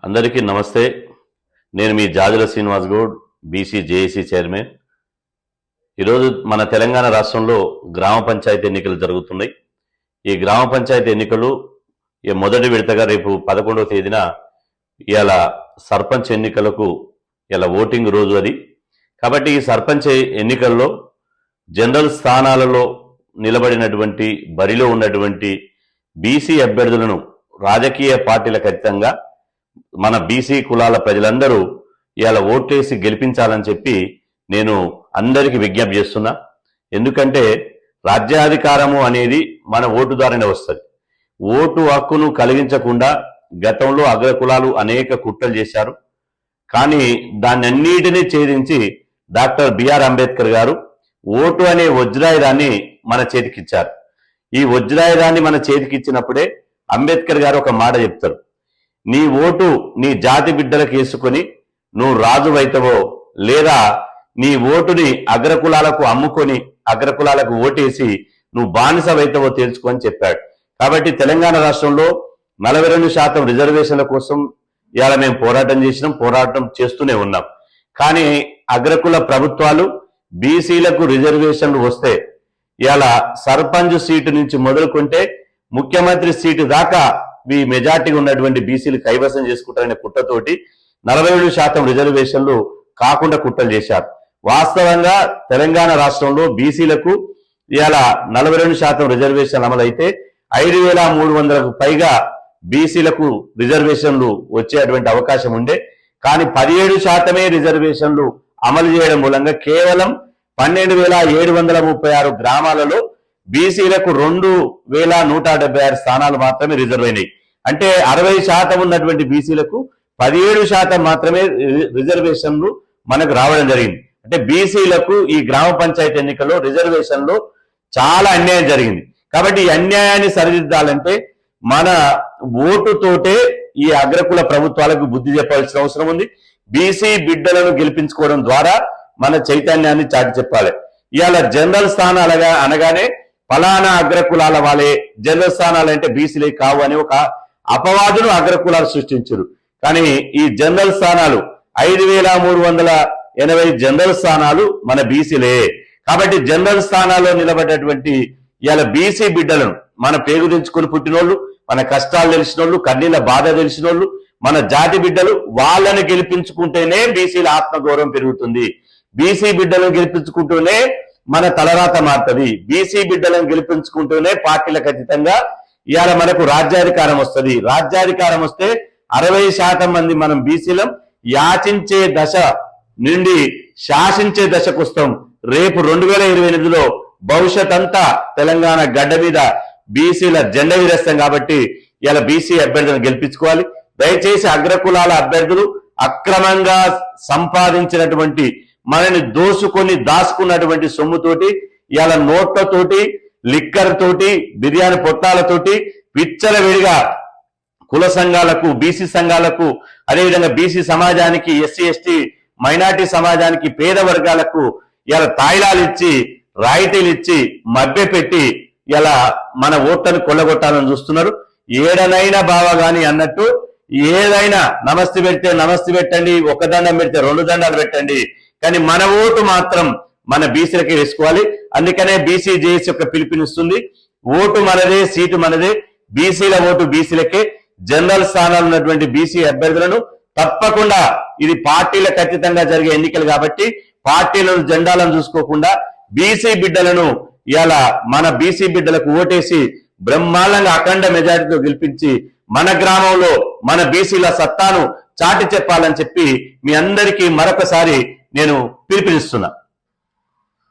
అందరికీ నమస్తే. నేను మీ Jajula Srinivas Goud, BC JAC chairman. ఈరోజు మన తెలంగాణ రాష్ట్రంలో గ్రామ పంచాయతీ ఎన్నికలు జరుగుతున్నాయి. ఈ గ్రామ పంచాయతీ ఎన్నికలు మొదటి విడతగా రేపు 11వ తేదీన ఇవాళ సర్పంచ్ ఎన్నికలకు ఇలా ఓటింగ్ రోజు అది. కాబట్టి ఈ సర్పంచ్ ఎన్నికల్లో జనరల్ స్థానాలలో నిలబడినటువంటి బరిలో ఉన్నటువంటి బీసీ అభ్యర్థులను రాజకీయ పార్టీలకు అతీతంగా మన బీసీ కులాల ప్రజలందరూ ఇవాళ ఓట్లేసి గెలిపించాలని చెప్పి నేను అందరికీ విజ్ఞప్తి చేస్తున్నా. ఎందుకంటే రాజ్యాధికారము అనేది మన ఓటు ద్వారానే వస్తుంది. ఓటు హక్కును కలిగించకుండా గతంలో అగ్రకులాలు అనేక కుట్రలు చేశారు. కానీ దాన్నన్నిటినీ ఛేదించి డాక్టర్ బిఆర్ అంబేద్కర్ గారు ఓటు అనే వజ్రాయుధాన్ని మన చేతికిచ్చారు. ఈ వజ్రాయుధాన్ని మన చేతికిచ్చినప్పుడే అంబేద్కర్ గారు ఒక మాట చెప్తారు, నీ ఓటు నీ జాతి బిడ్డలకు వేసుకొని నువ్వు రాజువైతవో, లేదా నీ ఓటుని అగ్రకులాలకు అమ్ముకొని అగ్రకులాలకు ఓటేసి నువ్వు బానిసవైతవో తెలుసుకొని చెప్పాడు. కాబట్టి తెలంగాణ రాష్ట్రంలో 42% రిజర్వేషన్ల కోసం ఇవాళ మేము పోరాటం చేస్తూనే ఉన్నాం. కానీ అగ్రకుల ప్రభుత్వాలు బీసీలకు రిజర్వేషన్లు వస్తే ఇవాళ సర్పంచ్ సీటు నుంచి మొదలుకుంటే ముఖ్యమంత్రి సీటు దాకా ఈ మెజార్టీగా ఉన్నటువంటి బీసీలు కైవసం చేసుకుంటారనే కుట్రతోటి 47% రిజర్వేషన్లు కాకుండా కుట్రలు చేశారు. వాస్తవంగా తెలంగాణ రాష్ట్రంలో బీసీలకు ఇవాళ 42% రిజర్వేషన్లు అమలైతే 5,300కు పైగా బీసీలకు రిజర్వేషన్లు వచ్చేటువంటి అవకాశం ఉండే. కానీ 17% రిజర్వేషన్లు అమలు చేయడం మూలంగా కేవలం 12,736 గ్రామాలలో బీసీలకు 2,176 స్థానాలు మాత్రమే రిజర్వ్ అయినాయి. అంటే 60% ఉన్నటువంటి బీసీలకు 17% మాత్రమే రిజర్వేషన్లు మనకు రావడం జరిగింది. అంటే బీసీలకు ఈ గ్రామ పంచాయతీ ఎన్నికల్లో రిజర్వేషన్లో చాలా అన్యాయం జరిగింది. కాబట్టి ఈ అన్యాయాన్ని సరిదిద్దాలంటే మన ఓటుతోటే ఈ అగ్రకుల ప్రభుత్వాలకు బుద్ధి చెప్పాల్సిన అవసరం ఉంది. బీసీ బిడ్డలను గెలిపించుకోవడం ద్వారా మన చైతన్యాన్ని చాటి చెప్పాలి. ఇవాళ జనరల్ స్థానాలుగా అనగానే ఫలానా అగ్రకులాల వాళ్ళే జనరల్ స్థానాలు అంటే బీసీలే కావు అని ఒక అపవాదును అగ్రకులాలు సృష్టించారు. కానీ ఈ జనరల్ స్థానాలు 5,380 జనరల్ స్థానాలు మన బీసీలే. కాబట్టి జనరల్ స్థానాల్లో నిలబడ్డటువంటి ఇవాళ బీసీ బిడ్డలను మన పేగు తెంచుకొని పుట్టినోళ్ళు, మన కష్టాలు తెలిసినోళ్ళు, కన్నీళ్ళ బాధ తెలిసినోళ్ళు, మన జాతి బిడ్డలు, వాళ్ళని గెలిపించుకుంటేనే బీసీల ఆత్మగౌరవం పెరుగుతుంది. బీసీ బిడ్డలను గెలిపించుకుంటూనే మన తలరాత మారుతుంది. బీసీ బిడ్డలను గెలిపించుకుంటూనే పార్టీలకు అతీతంగా ఇవాళ మనకు రాజ్యాధికారం వస్తుంది. రాజ్యాధికారం వస్తే 60% మంది మనం బీసీలం యాచించే దశ నుండి శాసించే దశకు వస్తాం. రేపు 2028లో భవిష్యత్ అంతా తెలంగాణ గడ్డ మీద బీసీల జెండా విరేస్తాం. కాబట్టి ఇలా బీసీ అభ్యర్థులను గెలిపించుకోవాలి. దయచేసి అగ్రకులాల అభ్యర్థులు అక్రమంగా సంపాదించినటువంటి మనని దోసుకొని దాచుకున్నటువంటి సొమ్ముతోటి ఇవాళ నోట్లతోటి, లిక్కర్ తోటి, బిర్యానీ పొట్టాలతోటి విచ్చలవిడిగా కుల సంఘాలకు, బీసీ సంఘాలకు, అదేవిధంగా బీసీ సమాజానికి, ఎస్సీ ఎస్టీ మైనార్టీ సమాజానికి, పేద వర్గాలకు ఇలా తాయిలాలు ఇచ్చి, రాయితీలు ఇచ్చి, మభ్యపెట్టి ఇలా మన ఓట్లను కొల్లగొట్టాలని చూస్తున్నారు. ఏడనైనా బావా గాని అన్నట్టు ఏదైనా నమస్తే పెడితే నమస్తే పెట్టండి, ఒక దండం పెడితే 2 దండాలు పెట్టండి, కానీ మన ఓటు మాత్రం మన బీసీలకే వేసుకోవాలి. అందుకనే బీసీ జేఏసీ యొక్క పిలుపునిస్తుంది. ఓటు మనదే, సీటు మనదే, బీసీల ఓటు బీసీలకే. జనరల్ స్థానాలు ఉన్నటువంటి బీసీ అభ్యర్థులను తప్పకుండా, ఇది పార్టీలకు అతీతంగా జరిగే ఎన్నికలు కాబట్టి పార్టీలను జెండాలను చూసుకోకుండా బీసీ బిడ్డలను ఇలా మన బీసీ బిడ్డలకు ఓటేసి బ్రహ్మాండంగా అఖండ మెజారిటీతో గెలిపించి మన గ్రామంలో మన బీసీల సత్తాను చాటి చెప్పాలని చెప్పి మీ అందరికీ మరొకసారి నేను పిలుపునిస్తున్నా.